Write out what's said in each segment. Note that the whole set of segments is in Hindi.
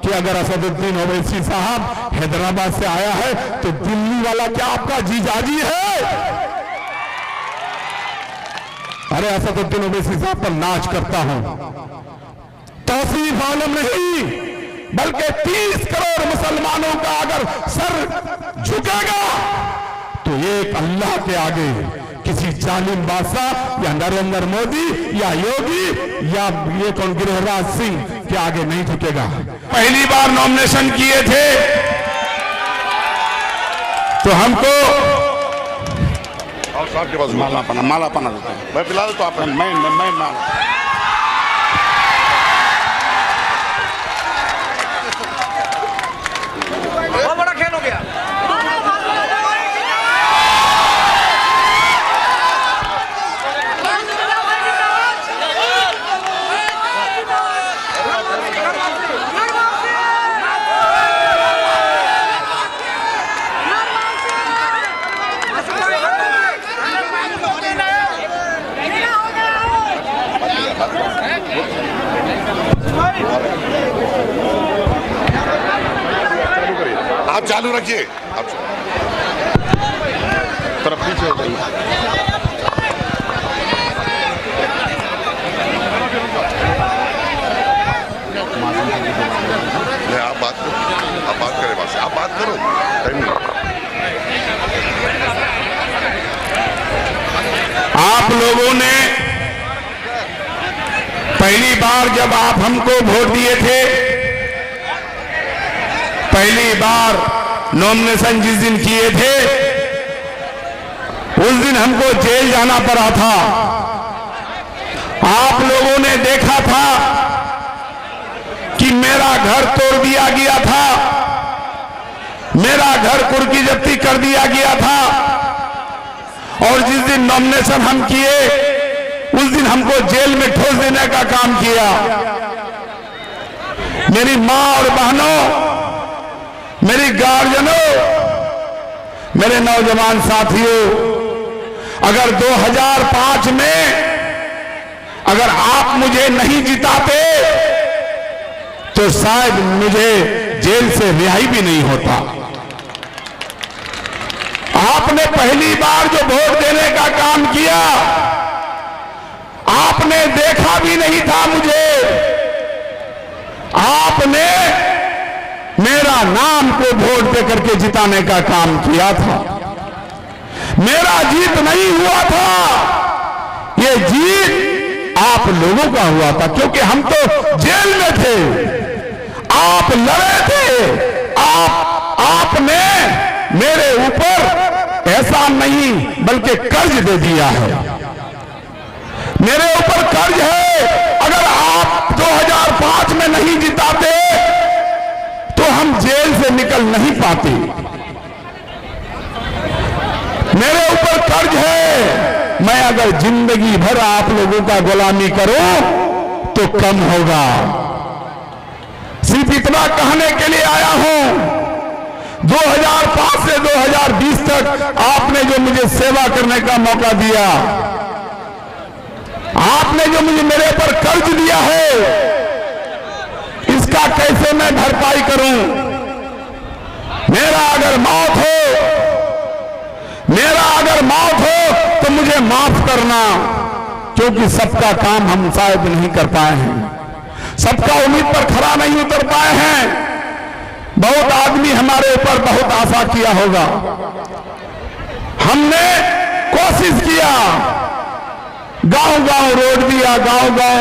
कि अगर असदुद्दीन ओवैसी साहब हैदराबाद से आया है तो दिल्ली वाला क्या आपका जीजाजी है? अरे असदुद्दीन ओवैसी साहब पर नाच करता हूं, तौसीफ आलम नहीं बल्कि 30 करोड़ मुसलमानों का अगर सर झुकेगा तो एक अल्लाह के आगे किसी जालिम बादशाह या नरेंद्र मोदी या योगी या ये कौन गिरिराज सिंह के आगे नहीं झुकेगा। पहली बार नॉमिनेशन किए थे तो हमको और साहब के पास माला पना देते हैं। मैं पिला तो आप मैं माला बहुत बड़ा खेल हो गया। आप चालू रखिए, आप तरफ पीछे हो जाइए। आप बात करें, बस आप बात करो, टाइम नहीं। आप लोगों ने पहली बार जब आप हमको वोट दिए थे, पहली बार नॉमिनेशन जिस दिन किए थे उस दिन हमको जेल जाना पड़ा था। आप लोगों ने देखा था कि मेरा घर तोड़ दिया गया था, मेरा घर कुर्की जब्ती कर दिया गया था, और जिस दिन नॉमिनेशन हम किए उस दिन हमको जेल में ठोस देने का काम किया। मेरी मां और बहनों, मेरी गार्जियनों, मेरे नौजवान साथियों, अगर 2005 में अगर आप मुझे नहीं जिताते तो शायद मुझे जेल से रिहाई भी नहीं होता। आपने पहली बार जो वोट देने का काम किया, आपने देखा भी नहीं था मुझे, आपने मेरा नाम को वोट दे करके जिताने का काम किया था। मेरा जीत नहीं हुआ था, ये जीत आप लोगों का हुआ था, क्योंकि हम तो जेल में थे, आप लड़े थे। आपने मेरे ऊपर ऐसा नहीं बल्कि कर्ज दे दिया है, मेरे ऊपर कर्ज है। अगर आप 2005 में नहीं जिताते तो हम जेल से निकल नहीं पाते। मेरे ऊपर कर्ज है, मैं अगर जिंदगी भर आप लोगों का गुलामी करूं तो कम होगा। सिर्फ इतना कहने के लिए आया हूं, 2005 से 2020 तक आपने जो मुझे सेवा करने का मौका दिया, आपने जो मुझे मेरे पर कर्ज दिया है, इसका कैसे मैं भरपाई करूं? मेरा अगर मौत हो तो मुझे माफ करना, क्योंकि सबका काम हम शायद नहीं कर पाए हैं, सबका उम्मीद पर खरा नहीं उतर पाए हैं। बहुत आदमी हमारे ऊपर बहुत आशा किया होगा, हमने कोशिश किया, गांव-गांव रोड दिया, गांव-गांव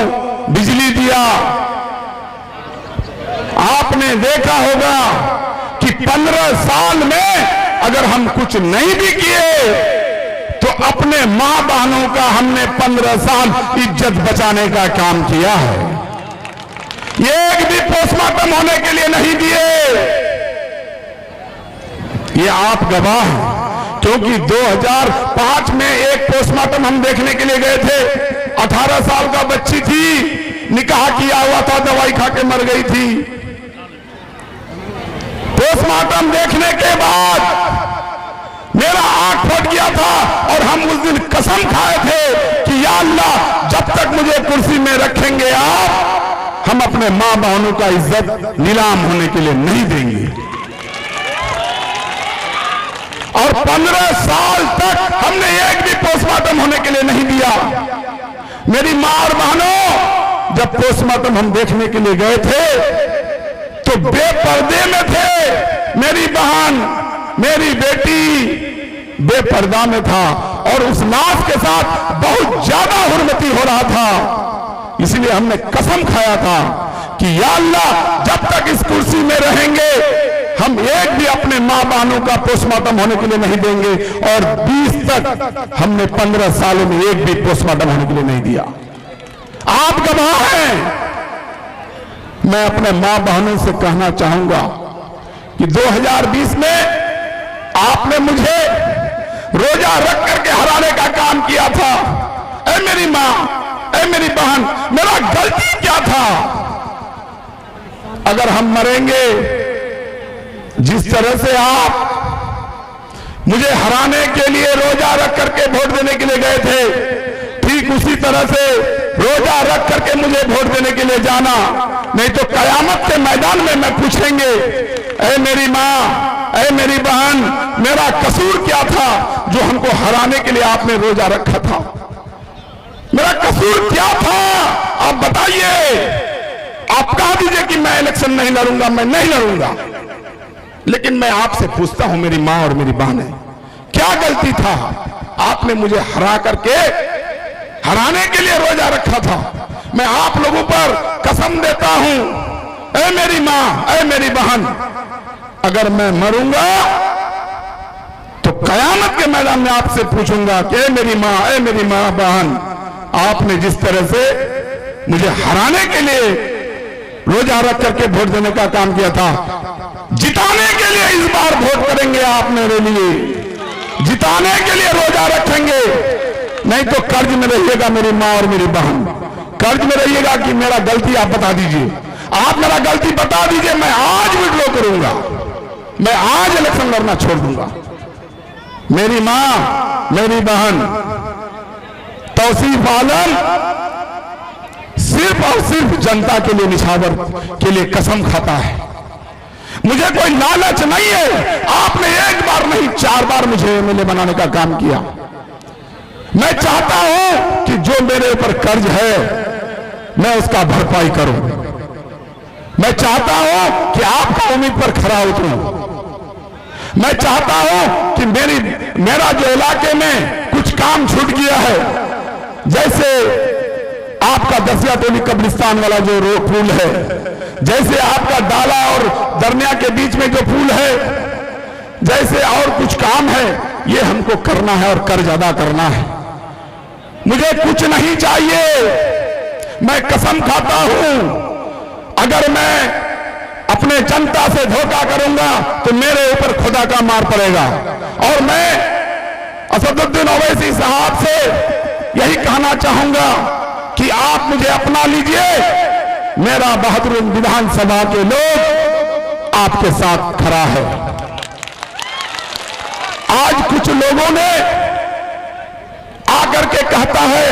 बिजली दिया। आपने देखा होगा कि 15 साल में अगर हम कुछ नहीं भी किए तो अपने मां बहनों का हमने 15 साल इज्जत बचाने का काम किया है। एक भी पोस्टमार्टम होने के लिए नहीं दिए, ये आप गवाह हैं, क्योंकि 2005 में एक पोस्टमार्टम हम देखने के लिए गए थे। 18 साल का बच्ची थी, निकाह किया हुआ था, दवाई खा के मर गई थी। पोस्टमार्टम देखने के बाद मेरा आंख फट गया था और हम उस दिन कसम खाए थे कि या अल्लाह, जब तक मुझे कुर्सी में रखेंगे आप, हम अपने मां बहनों का इज्जत नीलाम होने के लिए नहीं देंगे। और 15 साल तक हमने एक भी पोस्टमार्टम होने के लिए नहीं दिया। मेरी मां और बहनों, जब पोस्टमार्टम हम देखने के लिए गए थे तो बेपर्दे में थे। मेरी बहन, मेरी बेटी बेपर्दा में था और उस लाश के साथ बहुत ज्यादा हुर्मती हो रहा था। इसलिए हमने कसम खाया था कि या अल्लाह, जब तक इस कुर्सी में रहेंगे हम एक भी अपने मां बहनों का पोस्टमार्टम होने के लिए नहीं देंगे। और 20 तक हमने 15 सालों में एक भी पोस्टमार्टम होने के लिए नहीं दिया। आप गवाह हैं। मैं अपने मां बहनों से कहना चाहूंगा कि 2020 में आपने मुझे रोजा रख करके हराने का काम किया था। ऐ मेरी मां, ऐ मेरी बहन, मेरा गलती क्या था? अगर हम मरेंगे जिस तरह से आप मुझे हराने के लिए रोजा रख करके वोट देने के लिए गए थे, ठीक उसी तरह से रोजा रख करके मुझे वोट देने के लिए जाना। नहीं तो कयामत के मैदान में मैं पूछेंगे, ऐ मेरी मां, ऐ मेरी बहन, मेरा कसूर क्या था जो हमको हराने के लिए आपने रोजा रखा था? मेरा कसूर क्या था? आप बताइए। आप कह दीजिए कि मैं इलेक्शन नहीं लड़ूंगा, मैं नहीं लड़ूंगा। लेकिन मैं आपसे पूछता हूं, मेरी मां और मेरी बहनें, क्या गलती था? आपने मुझे हरा करके हराने के लिए रोजा रखा था। मैं आप लोगों पर कसम देता हूं, ऐ मेरी मां, ऐ मेरी बहन, अगर मैं मरूंगा तो कयामत के मैदान में आपसे पूछूंगा कि ऐ मेरी मां, ऐ मेरी मां बहन, आपने जिस तरह से मुझे हराने के लिए रोजा रख करके वोट देने का काम किया था, जिताने के लिए इस बार वोट करेंगे आप मेरे लिए, जिताने के लिए रोजा रखेंगे। नहीं तो कर्ज में रहिएगा मेरी मां और मेरी बहन, कर्ज में रहिएगा कि मेरा गलती आप बता दीजिए। आप मेरा गलती बता दीजिए, मैं आज विड्रॉ करूंगा, मैं आज इलेक्शन लड़ना छोड़ दूंगा। मेरी मां, मेरी बहन, तौसीफ आलम सिर्फ और सिर्फ जनता के लिए, निछावर के लिए कसम खाता है। मुझे कोई लालच नहीं है। आपने एक बार नहीं 4 बार मुझे एमएलए बनाने का काम किया। मैं चाहता हूं कि जो मेरे ऊपर कर्ज है मैं उसका भरपाई करूं। मैं चाहता हूं कि आपका उम्मीद पर खरा उतरूं। मैं चाहता हूं कि मेरा जो इलाके में कुछ काम छूट गया है, जैसे आपका दसिया टोली कब्रिस्तान वाला जो पुल है, जैसे आपका डाला और दरमिया के बीच में जो पुल है, जैसे और कुछ काम है, ये हमको करना है और कर्ज अदा करना है। मुझे कुछ नहीं चाहिए। मैं कसम खाता हूं, अगर मैं अपने जनता से धोखा करूंगा तो मेरे ऊपर खुदा का मार पड़ेगा। और मैं असदुद्दीन ओवैसी साहब से यही कहना चाहूंगा कि आप मुझे अपना लीजिए। मेरा बहादुर विधानसभा के लोग आपके साथ खड़ा है। आज कुछ लोगों ने आकर के कहता है,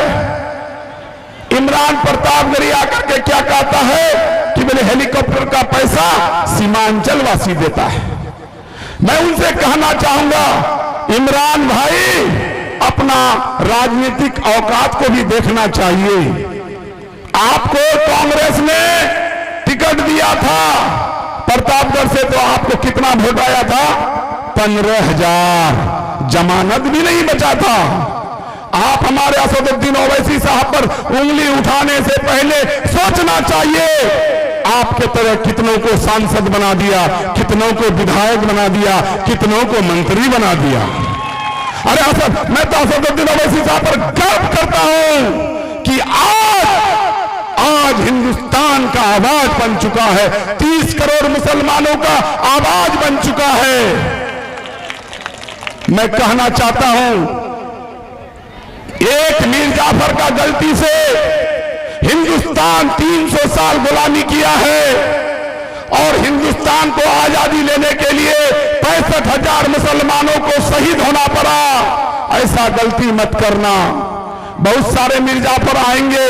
इमरान प्रतापगढ़ी आकर के क्या कहता है कि बोले हेलीकॉप्टर का पैसा सीमांचल वासी देता है। मैं उनसे कहना चाहूंगा, इमरान भाई, अपना राजनीतिक औकात को भी देखना चाहिए। आपको कांग्रेस ने टिकट दिया था प्रतापगढ़ से, तो आपको कितना वोट आया था? 15,000। जमानत भी नहीं बचा था। आप हमारे असदुद्दीन ओवैसी साहब पर उंगली उठाने से पहले सोचना चाहिए। आपके तरह कितनों को सांसद बना दिया, कितनों को विधायक बना दिया, कितनों को मंत्री बना दिया। अरे मैं तो असदुद्दीन ओवैसी साहब पर गर्व करता हूं कि आज हिंदुस्तान का आवाज बन चुका है, 30 करोड़ मुसलमानों का आवाज बन चुका है। मैं कहना चाहता हूं, एक मीर जाफर का गलती से हिंदुस्तान 300 साल गुलामी किया है और हिंदुस्तान को आजादी लेने के लिए 65,000 मुसलमानों को शहीद होना पड़ा। ऐसा गलती मत करना। बहुत सारे मीर जाफर आएंगे,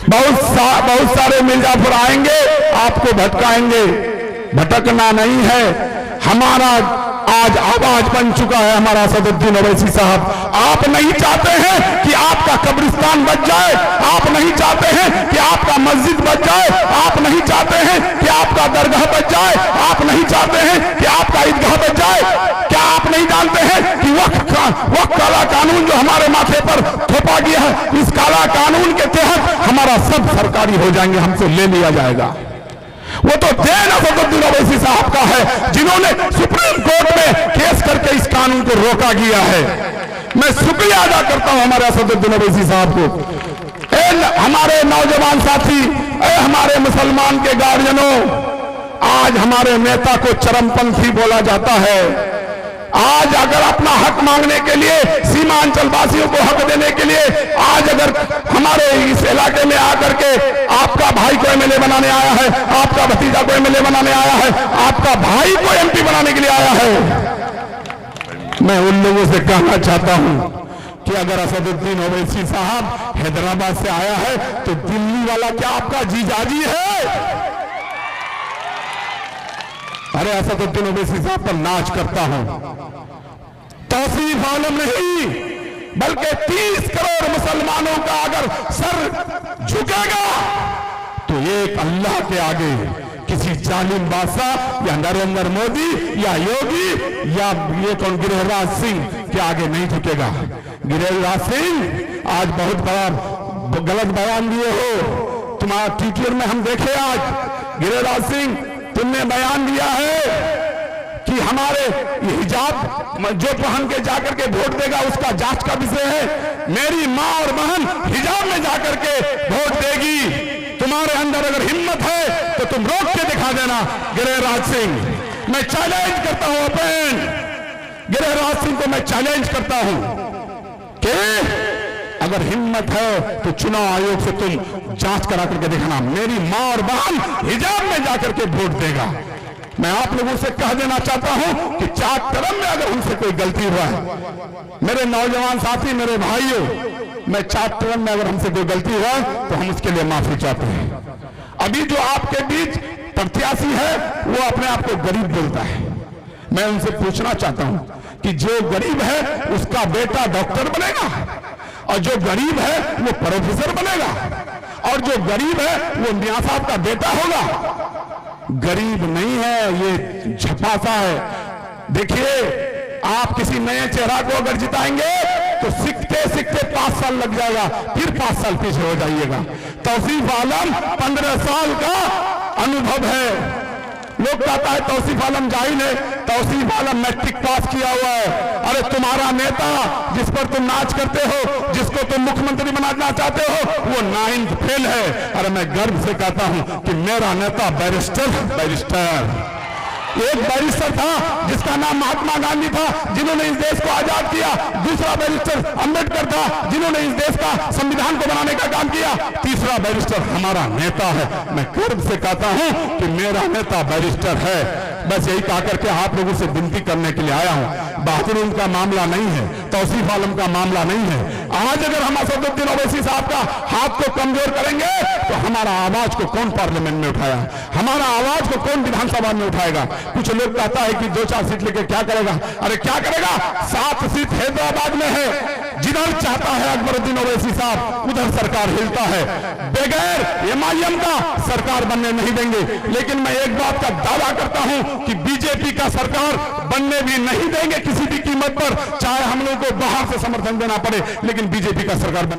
बहुत सारे मिर्जापुर आएंगे, आपको भटकाएंगे। भटकना नहीं है, हमारा आज आवाज बन चुका है हमारा असदुद्दीन ओवैसी साहब। आप नहीं चाहते हैं कि आपका कब्रिस्तान बच जाए, आप नहीं चाहते हैं कि आपका मस्जिद बच जाए, आप नहीं चाहते हैं कि आपका दरगाह बच जाए, आप नहीं चाहते हैं कि आपका ईदगाह बच जाए। क्या आप नहीं जानते हैं कि वक्फ काला कानून जो हमारे माथे पर थोपा गया है, इस काला कानून के तहत हमारा सब सरकारी हो जाएंगे, हमसे ले लिया जाएगा। वो तो देन असदुद्दीन ओवैसी साहब का है, जिन्होंने सुप्रीम कोर्ट में केस करके इस कानून को रोका गया है। मैं शुक्रिया अदा करता हूं हमारे असदुद्दीन ओवैसी साहब को। हमारे नौजवान साथी, हमारे मुसलमान के गार्जियनों, आज हमारे नेता को चरमपंथी बोला जाता है। आज अगर अपना हक मांगने के लिए, सीमांचल वासियों को हक देने के लिए, आज अगर हमारे इस इलाके में आकर के आपका भाई को एमएलए बनाने आया है, आपका भतीजा को एमएलए बनाने आया है, आपका भाई को एमपी बनाने के लिए आया है, मैं उन लोगों से कहना चाहता हूं कि अगर असदुद्दीन ओवैसी साहब हैदराबाद से आया है तो दिल्ली वाला क्या आपका जीजाजी है? अरे असदुद्दीन ओवैसी साहब पर नाच करता हूं। तौसीफ आलम नहीं, बल्कि 30 करोड़ मुसलमानों का अगर सर झुकेगा तो एक अल्लाह के आगे किसी जालिम बादशाह या नरेंद्र मोदी या योगी या ये कौन गिरिराज सिंह के आगे नहीं झुकेगा। गिरिराज सिंह आज बहुत बड़ा गलत बयान दिए हो, तुम्हारा ट्विटर में हम देखे। आज गिरिराज सिंह तुमने बयान दिया है कि हमारे हिजाब जो पहन के जाकर के वोट देगा उसका जांच का विषय है। मेरी माँ और बहन हिजाब में जाकर के वोट देगी। तुम्हारे अंदर अगर हिम्मत है तो तुम रोक के दिखा देना। गिरिराज सिंह, मैं चैलेंज करता हूं, ओपन गिरिराज सिंह को मैं चैलेंज करता हूं कि अगर हिम्मत है तो चुनाव आयोग से तुम जांच करा करके दिखाना। मेरी माँ और बहन हिजाब में जाकर के वोट देगा। मैं आप लोगों से कह देना चाहता हूं कि चाक तरफ में अगर हमसे कोई गलती हुआ है, मेरे नौजवान साथी, मेरे भाइयों, मैं चाक तरफ में अगर हमसे कोई गलती हुआ है तो हम उसके लिए माफी चाहते हैं। अभी जो आपके बीच प्रत्याशी है वो अपने आप को गरीब बोलता है। मैं उनसे पूछना चाहता हूं कि जो गरीब है उसका बेटा डॉक्टर बनेगा, और जो गरीब है वो प्रोफेसर बनेगा, और जो गरीब है वो मियां साहब का बेटा होगा। गरीब नहीं है, ये झपासा है। देखिए, आप किसी नए चेहरा को अगर जिताएंगे तो सीखते सीखते 5 साल लग जाएगा, फिर 5 साल पीछे हो जाइएगा। तौसीफ आलम 15 साल का अनुभव है। लोग कहता है तौसीफ आलम जाहिल है, तौसीफ आलम मैट्रिक पास किया हुआ है। अरे तुम्हारा नेता जिस पर तुम नाच करते हो, जिसको तुम मुख्यमंत्री बनाना चाहते हो, वो 9th फेल है। अरे मैं गर्व से कहता हूं कि मेरा नेता बैरिस्टर एक बैरिस्टर था जिसका नाम महात्मा गांधी था, जिन्होंने इस देश को आजाद किया। दूसरा बैरिस्टर अंबेडकर था, जिन्होंने इस देश का संविधान को बनाने का काम किया। तीसरा बैरिस्टर हमारा नेता है। मैं गर्व से कहता हूं कि मेरा नेता बैरिस्टर है। बस यही कहकर के आप लोगों से विनती करने के लिए आया हूं। बहादुर का मामला नहीं है, तौसीफ आलम का मामला नहीं है। आज अगर हम असदुद्दीन ओवैसी साहब का हाथ को कमजोर करेंगे तो हमारा आवाज को कौन पार्लियामेंट में उठाया, हमारा आवाज को कौन विधानसभा में उठाएगा। कुछ लोग कहता है कि 2-4 सीट लेके क्या करेगा। अरे क्या करेगा, 7 सीट हैदराबाद में है। जिधर चाहता है अकबरुद्दीन ओवैसी साहब उधर सरकार हिलता है। बगैर MIM का सरकार बनने नहीं देंगे। लेकिन मैं एक बात का दावा करता हूं कि बीजेपी का सरकार बनने भी नहीं देंगे किसी भी कीमत पर, चाहे हम लोगों को बाहर से समर्थन देना पड़े, लेकिन बीजेपी का सरकार